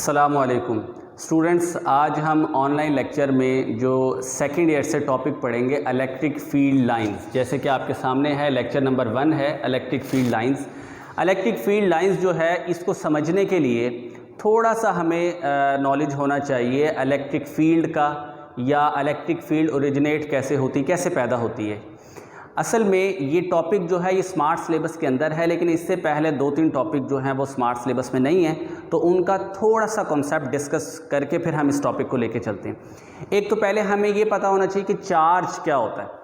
अस्सलामुअलैकुम स्टूडेंट्स, आज हम ऑनलाइन लेक्चर में जो सेकंड ईयर से टॉपिक पढ़ेंगे इलेक्ट्रिक फील्ड लाइंस। जैसे कि आपके सामने है लेक्चर नंबर 1 है electric field lines. Electric field lines जो है इसको समझने के लिए थोड़ा सा हमें नॉलेज होना चाहिए इलेक्ट्रिक फील्ड का, या इलेक्ट्रिक फील्ड ओरिजिनेट कैसे होती, कैसे पैदा होती है। असल में ये टॉपिक जो है ये स्मार्ट सिलेबस के अंदर है, लेकिन इससे पहले 2-3 टॉपिक जो हैं वो स्मार्ट सिलेबस में नहीं है, तो उनका थोड़ा सा कॉन्सेप्ट डिस्कस करके फिर हम इस टॉपिक को लेके चलते हैं। एक तो पहले हमें ये पता होना चाहिए कि चार्ज क्या होता है।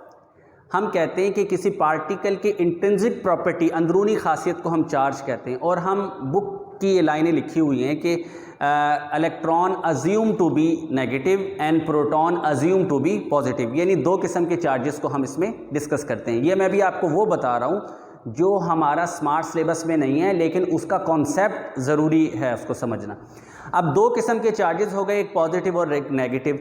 हम कहते हैं कि किसी पार्टिकल की इंट्रिंसिक प्रॉपर्टी, अंदरूनी खासियत को हम चार्ज कहते हैं, और हम बुक की ये लाइनें लिखी हुई हैं कि electron assume to be negative and proton assume to be positive, यानी 2 किस्म के चार्जेस को हम इसमें डिस्कस करते हैं। ये मैं भी आपको वो बता रहा हूँ जो हमारा स्मार्ट सिलेबस में नहीं है, लेकिन उसका कॉन्सेप्ट ज़रूरी है उसको समझना। अब 2 किस्म के चार्जेस हो गए, एक पॉजिटिव और एक नेगेटिव।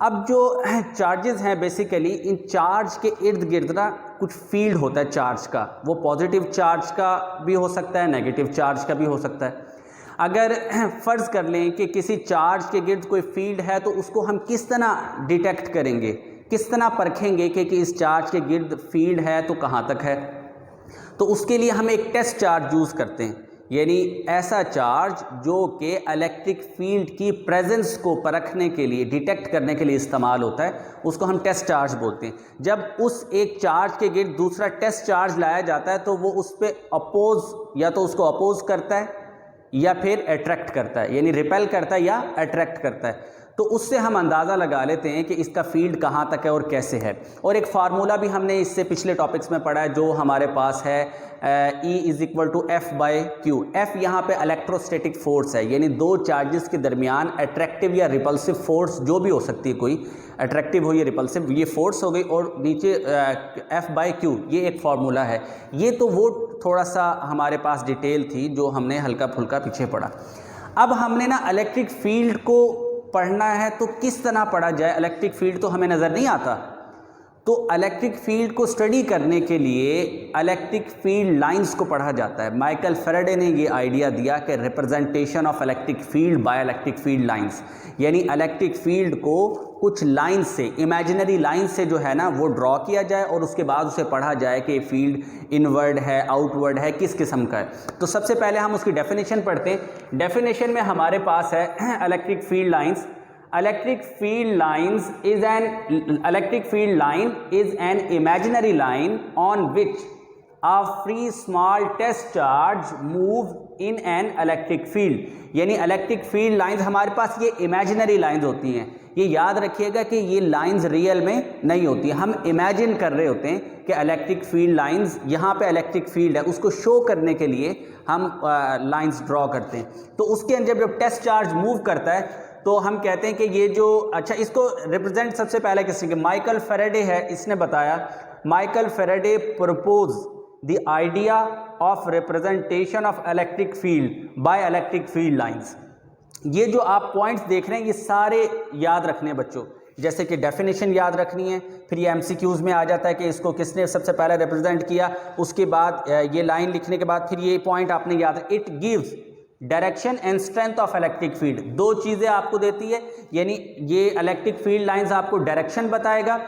अब जो चार्जेस हैं बेसिकली, इन चार्ज के इर्द गिर्द ना कुछ फील्ड होता है चार्ज का। वो पॉजिटिव चार्ज का भी हो सकता है, नेगेटिव चार्ज का भी हो सकता है। अगर फ़र्ज़ कर लें कि किसी चार्ज के गिर्द कोई फील्ड है, तो उसको हम किस तरह डिटेक्ट करेंगे, किस तरह परखेंगे कि इस चार्ज के गिर्द फील्ड है तो कहाँ तक है। तो उसके लिए हम एक टेस्ट चार्ज यूज़ करते हैं, यानी ऐसा चार्ज जो कि इलेक्ट्रिक फील्ड की प्रेजेंस को परखने के लिए, डिटेक्ट करने के लिए इस्तेमाल होता है, उसको हम टेस्ट चार्ज बोलते हैं। जब उस एक चार्ज के गिर्द दूसरा टेस्ट चार्ज लाया जाता है, तो वो उस पर अपोज, या तो उसको अपोज करता है या फिर अट्रैक्ट करता है, यानी रिपेल करता है या अट्रैक्ट करता है। तो उससे हम अंदाज़ा लगा लेते हैं कि इसका फील्ड कहाँ तक है और कैसे है। और एक फार्मूला भी हमने इससे पिछले टॉपिक्स में पढ़ा है, जो हमारे पास है E = F/Q। F यहाँ पे इलेक्ट्रोस्टैटिक फोर्स है, यानी 2 चार्जेस के दरमियान अट्रैक्टिव या रिपल्सिव फोर्स जो भी हो सकती है, कोई अट्रैक्टिव हो या रिपल्सिव, ये फोर्स हो गई। और नीचे F/Q ये एक फार्मूला है। ये तो वो थोड़ा सा हमारे पास डिटेल थी जो हमने हल्का फुल्का पीछे पढ़ा। अब हमने ना इलेक्ट्रिक फील्ड को पढ़ना है, तो किस तरह पढ़ा जाए। इलेक्ट्रिक फील्ड तो हमें नज़र नहीं आता, तो इलेक्ट्रिक फील्ड को स्टडी करने के लिए इलेक्ट्रिक फील्ड लाइंस को पढ़ा जाता है। माइकल फैराडे ने ये आइडिया दिया कि representation of electric field by electric field lines, यानी इलेक्ट्रिक फील्ड को कुछ लाइन से, इमेजिनरी लाइन से जो है ना वो ड्रॉ किया जाए, और उसके बाद उसे पढ़ा जाए कि फील्ड इनवर्ड है, आउटवर्ड है, किस किस्म का है। तो सबसे पहले हम उसकी डेफिनेशन पढ़ते हैं। डेफिनेशन में हमारे पास है electric field lines. Electric field line is an imaginary line on which a free small test charge move in an electric field। यानी इलेक्ट्रिक फील्ड लाइंस हमारे पास ये इमेजिनरी लाइंस होती हैं। ये याद रखिएगा कि ये लाइंस रियल में नहीं होती, हम इमेजिन कर रहे होते हैं कि इलेक्ट्रिक फील्ड लाइंस, यहाँ पे इलेक्ट्रिक फील्ड है, उसको शो करने के लिए हम लाइंस ड्रॉ करते हैं। तो उसके अंदर जब टेस्ट चार्ज मूव करता है, तो हम कहते हैं कि ये जो, अच्छा, इसको रिप्रेजेंट सबसे पहले किसी के, माइकल फैराडे है, इसने बताया। Michael Faraday propose the idea of representation of electric field by electric field lines. ये जो आप पॉइंट्स देख रहे हैं, ये सारे याद रखने हैं बच्चों। जैसे कि डेफिनेशन याद रखनी है, फिर ये MCQs में आ जाता है कि इसको किसने सबसे पहले रिप्रेजेंट किया, उसके बाद ये लाइन लिखने के बाद फिर ये पॉइंट आपने याद, it gives direction and strength of electric field. 2 चीज़ें आपको देती है, यानी ये इलेक्ट्रिक फील्ड लाइंस आपको डायरेक्शन बताएगा,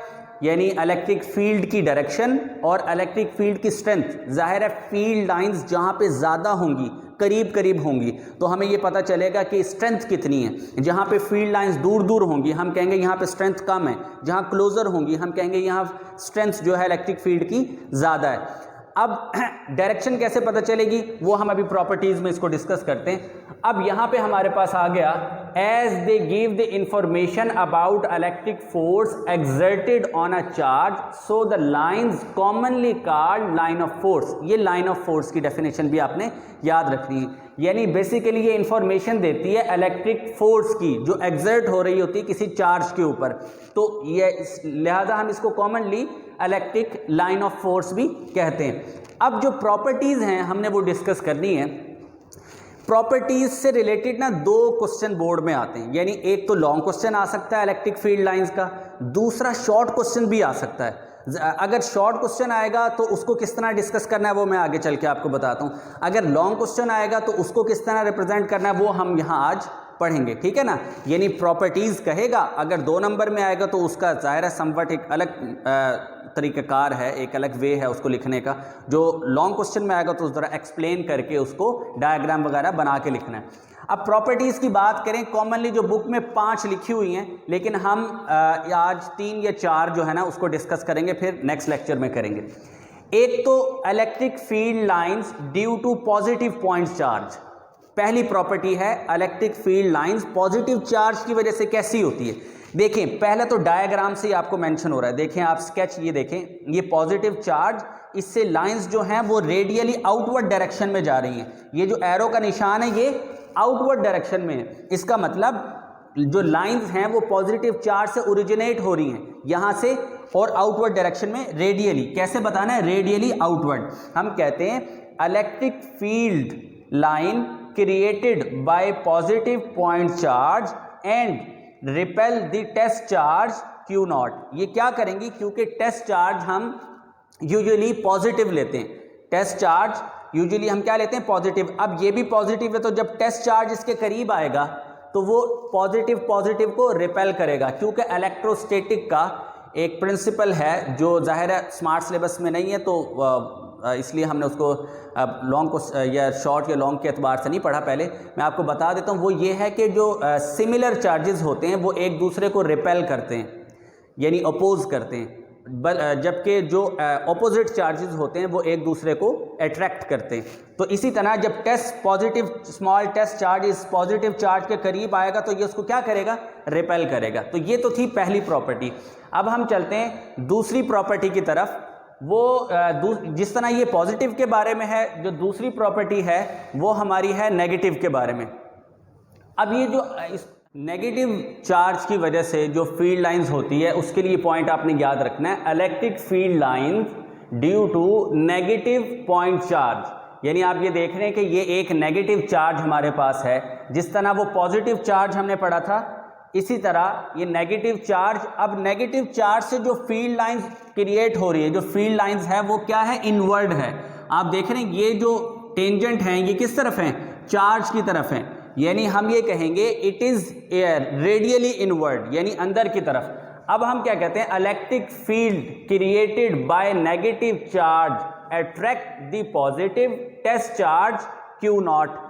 यानी इलेक्ट्रिक फील्ड की डायरेक्शन, और इलेक्ट्रिक फील्ड की स्ट्रेंथ। जाहिर है फील्ड लाइंस जहाँ पे ज़्यादा होंगी, करीब करीब होंगी, तो हमें ये पता चलेगा कि स्ट्रेंथ कितनी है। जहाँ पे फील्ड लाइंस दूर दूर होंगी, हम कहेंगे यहाँ पे स्ट्रेंथ कम है। जहाँ क्लोजर होंगी, हम कहेंगे यहाँ स्ट्रेंथ जो है इलेक्ट्रिक फील्ड की ज़्यादा है। अब डायरेक्शन कैसे पता चलेगी, वो हम अभी प्रॉपर्टीज़ में इसको डिस्कस करते हैं। अब यहाँ पे हमारे पास आ गया, as they give the information about electric force exerted on a charge, so the lines commonly called line of force. ये लाइन ऑफ फोर्स की डेफिनेशन भी आपने याद रखनी है। यानी बेसिकली ये इंफॉर्मेशन देती है इलेक्ट्रिक फोर्स की, जो एक्सर्ट हो रही होती है किसी चार्ज के ऊपर। तो ये लिहाजा हम इसको commonly electric line of force भी कहते हैं। अब जो प्रॉपर्टीज़ हैं हमने वो डिस्कस करनी है। प्रॉपर्टीज़ से रिलेटेड ना 2 क्वेश्चन बोर्ड में आते हैं, यानी एक तो लॉन्ग क्वेश्चन आ सकता है इलेक्ट्रिक फील्ड लाइंस का, दूसरा शॉर्ट क्वेश्चन भी आ सकता है। अगर शॉर्ट क्वेश्चन आएगा तो उसको किस तरह डिस्कस करना है वो मैं आगे चल के आपको बताता हूँ। अगर लॉन्ग क्वेश्चन आएगा तो उसको किस तरह रिप्रेजेंट करना है वो हम यहाँ आज पढ़ेंगे, ठीक है ना। यानी प्रॉपर्टीज़ कहेगा, अगर 2 नंबर में आएगा तो उसका ज़ाहिर है समवट एक अलग तरीक़ाकार है, एक अलग वे है उसको लिखने का। जो लॉन्ग क्वेश्चन में आएगा तो उस तरह एक्सप्लेन करके उसको डायग्राम वगैरह बना के लिखना है। अब प्रॉपर्टीज़ की बात करें, कॉमनली जो बुक में 5 लिखी हुई हैं, लेकिन हम आज 3 या 4 जो है ना उसको डिस्कस करेंगे, फिर नेक्स्ट लेक्चर में करेंगे। एक तो electric field lines due to positive point charge, पहली प्रॉपर्टी है electric field lines positive charge की वजह से कैसी होती है। देखें पहले तो डायग्राम से ही आपको मेंशन हो रहा है, देखें आप स्केच ये देखें, ये पॉजिटिव चार्ज, इससे लाइंस जो हैं वो रेडियली आउटवर्ड डायरेक्शन में जा रही हैं। ये जो एरो का निशान है ये आउटवर्ड डायरेक्शन में है, इसका मतलब जो लाइंस हैं वो पॉजिटिव चार्ज से ओरिजिनेट हो रही हैं यहाँ से और आउटवर्ड डायरेक्शन में रेडियली। कैसे बताना है? Radially outward. हम कहते हैं electric field line created by positive point charge and repel the test charge क्यू नॉट। ये क्या करेंगी, क्योंकि टेस्ट चार्ज हम यूजुअली पॉजिटिव लेते हैं, टेस्ट चार्ज यूजुअली हम क्या लेते हैं? पॉजिटिव। अब ये भी पॉजिटिव है, तो जब टेस्ट चार्ज इसके करीब आएगा तो वो पॉजिटिव को रिपेल करेगा, क्योंकि इलेक्ट्रोस्टैटिक का एक प्रिंसिपल है जो जाहिर है स्मार्ट सिलेबस में नहीं है, तो इसलिए हमने उसको लॉन्ग को या शॉर्ट या लॉन्ग के एतबार से नहीं पढ़ा। पहले मैं आपको बता देता हूँ, वो ये है कि जो सिमिलर चार्जेस होते हैं वो एक दूसरे को रिपेल करते हैं, यानी अपोज करते हैं, जबकि जो ऑपोजिट चार्जेस होते हैं वो एक दूसरे को अट्रैक्ट करते हैं। तो इसी तरह जब test positive small test charge इस पॉजिटिव चार्ज के करीब आएगा तो ये उसको क्या करेगा? रिपेल करेगा। तो ये तो थी पहली प्रॉपर्टी। अब हम चलते हैं दूसरी प्रॉपर्टी की तरफ। वो जिस तरह ये पॉजिटिव के बारे में है, जो दूसरी प्रॉपर्टी है वो हमारी है नेगेटिव के बारे में। अब ये जो इस नेगेटिव चार्ज की वजह से जो फील्ड लाइंस होती है उसके लिए पॉइंट आपने याद रखना है, electric field lines due to negative point charge. यानी आप ये देख रहे हैं कि ये एक नेगेटिव चार्ज हमारे पास है, जिस तरह वो पॉजिटिव चार्ज हमने पढ़ा था इसी तरह ये नेगेटिव चार्ज। अब नेगेटिव चार्ज से जो फील्ड लाइंस क्रिएट हो रही है, जो फील्ड लाइंस है वो क्या है? इनवर्ड है। आप देख रहे हैं ये जो टेंजेंट हैं ये किस तरफ हैं? चार्ज की तरफ हैं। यानी हम ये कहेंगे इट इज रेडियली इनवर्ड, यानी अंदर की तरफ। अब हम क्या कहते हैं? Electric field created by negative charge attract the positive test charge क्यू नॉट।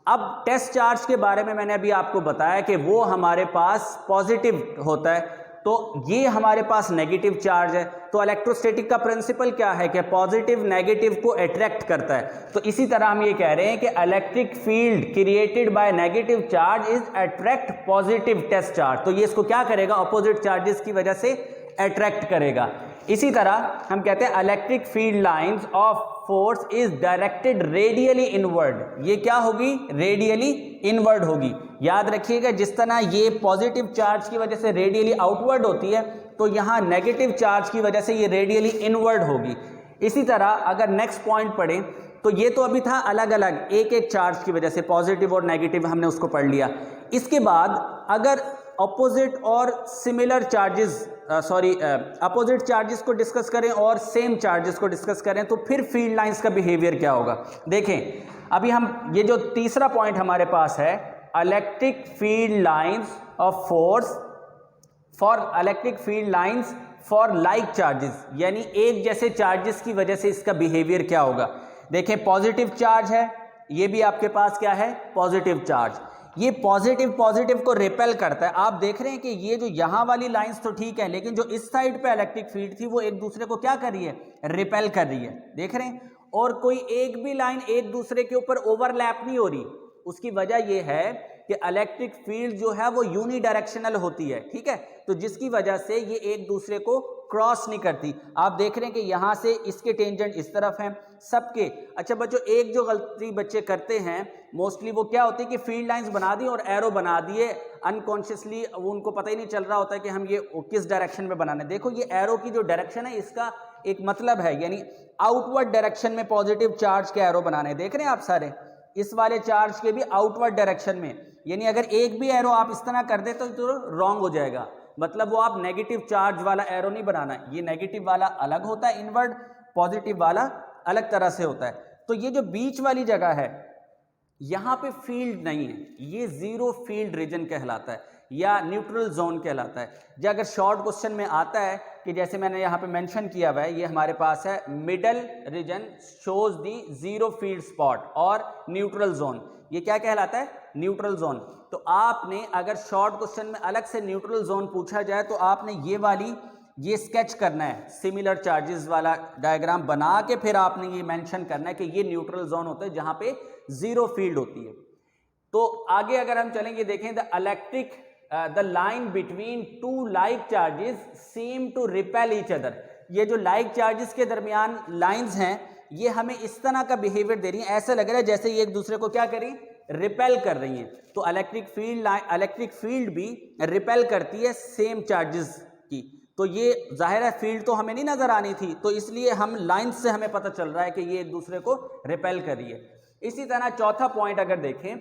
अब टेस्ट चार्ज के बारे में मैंने अभी आपको बताया कि वो हमारे पास पॉजिटिव होता है, तो ये हमारे पास नेगेटिव चार्ज है। तो इलेक्ट्रोस्टैटिक का प्रिंसिपल क्या है कि पॉजिटिव नेगेटिव को अट्रैक्ट करता है। तो इसी तरह हम ये कह रहे हैं कि electric field created by negative charge is attract positive test charge. तो ये इसको क्या करेगा? अपोजिट चार्जेस की वजह से अट्रैक्ट करेगा। इसी तरह हम कहते हैं electric field lines of force is directed radially inward. ये क्या होगी? रेडियली इनवर्ड होगी। याद रखिएगा, जिस तरह ये पॉजिटिव चार्ज की वजह से रेडियली आउटवर्ड होती है, तो यहाँ नेगेटिव चार्ज की वजह से ये रेडियली इनवर्ड होगी। इसी तरह अगर नेक्स्ट पॉइंट पढ़ें तो ये तो अभी था अलग अलग एक एक चार्ज की वजह से, पॉजिटिव और नेगेटिव हमने उसको पढ़ लिया। इसके बाद अगर अपोजिट और सिमिलर चार्जेस अपोजिट चार्जेस को डिस्कस करें और सेम चार्जेस को डिस्कस करें तो फिर फील्ड लाइंस का बिहेवियर क्या होगा। देखें अभी हम ये जो तीसरा पॉइंट हमारे पास है, electric field lines of force for electric field lines for like charges, यानी एक जैसे चार्जेस की वजह से इसका बिहेवियर क्या होगा। देखें पॉजिटिव चार्ज है, ये भी आपके पास क्या है? Positive charge. ये पॉजिटिव को रिपेल करता है। आप देख रहे हैं कि ये जो यहाँ वाली लाइंस तो ठीक है, लेकिन जो इस साइड पे इलेक्ट्रिक फील्ड थी वो एक दूसरे को क्या कर रही है? रिपेल कर रही है। देख रहे हैं, और कोई एक भी लाइन एक दूसरे के ऊपर ओवरलैप नहीं हो रही। उसकी वजह ये है कि इलेक्ट्रिक फील्ड जो है वो यूनी डायरेक्शनल होती है, ठीक है, तो जिसकी वजह से ये एक दूसरे को क्रॉस नहीं करती। आप देख रहे हैं कि यहाँ से इसके टेंजेंट इस तरफ हैं सबके। अच्छा बच्चों, एक जो गलती बच्चे करते हैं मोस्टली वो क्या होती है कि फील्ड लाइंस बना दी और एरो बना दिए अनकॉन्शियसली, वो उनको पता ही नहीं चल रहा होता है कि हम ये किस डायरेक्शन में बनाने। देखो ये एरो की जो डायरेक्शन है इसका एक मतलब है, यानी आउटवर्ड डायरेक्शन में पॉजिटिव चार्ज के एरो बनाने। देख रहे हैं आप सारे, इस वाले चार्ज के भी आउटवर्ड डायरेक्शन में, यानी अगर एक भी एरो आप इस तरह कर दे तो रॉन्ग हो जाएगा। मतलब वो आप नेगेटिव चार्ज वाला एरो नहीं बनाना, ये नेगेटिव वाला अलग होता है इनवर्ड, पॉजिटिव वाला अलग तरह से होता है। तो ये जो बीच वाली जगह है यहाँ पे फील्ड नहीं है, ये जीरो फील्ड रीजन कहलाता है या न्यूट्रल जोन कहलाता है। जो अगर शॉर्ट क्वेश्चन में आता है कि जैसे मैंने यहाँ पे मेंशन किया हुआ है, ये हमारे पास है middle region shows the zero field spot और न्यूट्रल जोन, ये क्या कहलाता है? Neutral zone. तो आपने अगर शॉर्ट क्वेश्चन में अलग से न्यूट्रल जोन पूछा जाए तो आपने ये स्केच करना है, सिमिलर चार्जेस वाला डायग्राम बना के फिर आपने ये मेंशन करना है कि ये न्यूट्रल जोन होता है जहां पे जीरो फील्ड होती है। तो आगे अगर हम चलेंगे देखें, the line between two like charges seem to repel each other. ये जो लाइक चार्जेस के दरमियान लाइंस हैं ये हमें इस तरह का बिहेवियर दे रही हैं, ऐसा लग रहा है जैसे ये एक दूसरे को क्या करी, रिपेल कर रही हैं। तो इलेक्ट्रिक फील्ड भी रिपेल करती है सेम चार्जेस की। तो ये जाहिर है फील्ड तो हमें नहीं नजर आनी थी, तो इसलिए हम लाइन से हमें पता चल रहा है कि ये एक दूसरे को रिपेल कर रही है। इसी तरह चौथा पॉइंट अगर देखें,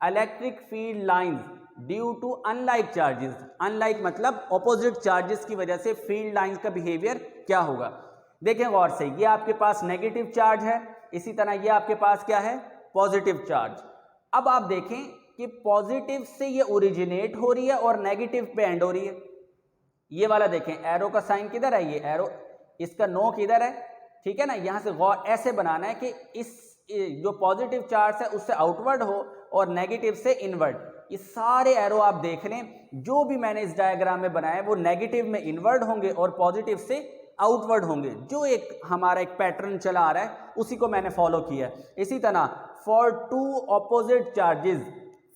electric field lines due to unlike charges. Unlike मतलब ऑपोजिट चार्जेस की वजह से फील्ड लाइंस का बिहेवियर क्या होगा। देखें गौर से, ये आपके पास नेगेटिव चार्ज है, इसी तरह ये आपके पास क्या है, पॉजिटिव चार्ज। अब आप देखें कि पॉजिटिव से ये ओरिजिनेट हो रही है और नेगेटिव पे एंड हो रही है। ये वाला देखें, एरो का साइन किधर है, ये एरो, इसका नोक इधर है, ठीक है ना। यहां से गौर ऐसे बनाना है कि इस जो पॉजिटिव चार्ज है उससे आउटवर्ड हो और नेगेटिव से इनवर्ड। ये सारे एरो आप देख लें, जो भी मैंने इस डायग्राम में बनाया वो नेगेटिव में इनवर्ड होंगे और पॉजिटिव से आउटवर्ड होंगे। जो एक हमारा एक पैटर्न चला आ रहा है उसी को मैंने फॉलो किया है। इसी तरह for two opposite charges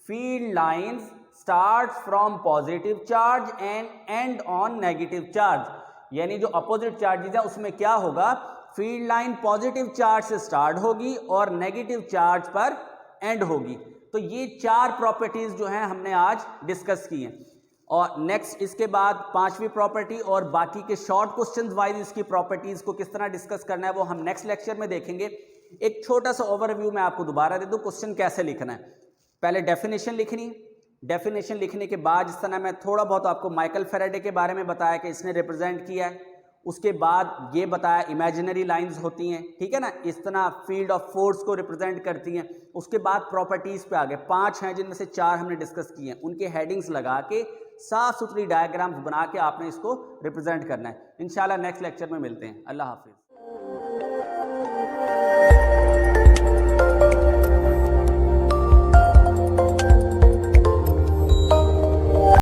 field lines start from positive charge and end on negative charge. यानी जो अपोजिट चार्जेस है उसमें क्या होगा, फील्ड लाइन पॉजिटिव चार्ज से स्टार्ट होगी और नेगेटिव चार्ज पर एंड होगी। तो ये चार प्रॉपर्टीज जो हैं हमने आज डिस्कस की हैं। और नेक्स्ट इसके बाद पांचवी प्रॉपर्टी और बाकी के शॉर्ट क्वेश्चंस वाइज इसकी प्रॉपर्टीज को किस तरह डिस्कस करना है वो हम नेक्स्ट लेक्चर में देखेंगे। एक छोटा सा ओवरव्यू मैं आपको दोबारा दे दूं, क्वेश्चन कैसे लिखना है। पहले डेफिनेशन लिखनी, डेफिनेशन लिखने के बाद जिस तरह मैं थोड़ा बहुत आपको माइकल फैराडे के बारे में बताया कि इसने रिप्रेजेंट किया है, उसके बाद ये बताया इमेजिनरी लाइंस होती हैं, ठीक है ना, इस तरह फील्ड ऑफ फोर्स को रिप्रेजेंट करती हैं। उसके बाद प्रॉपर्टीज पे आ गए, 5 हैं जिनमें से 4 हमने डिस्कस किए हैं। उनके हेडिंग्स लगा के साफ सुथरी डायग्राम्स बना के आपने इसको रिप्रेजेंट करना है। इंशाल्लाह नेक्स्ट लेक्चर में मिलते हैं। अल्लाह हाफिज़।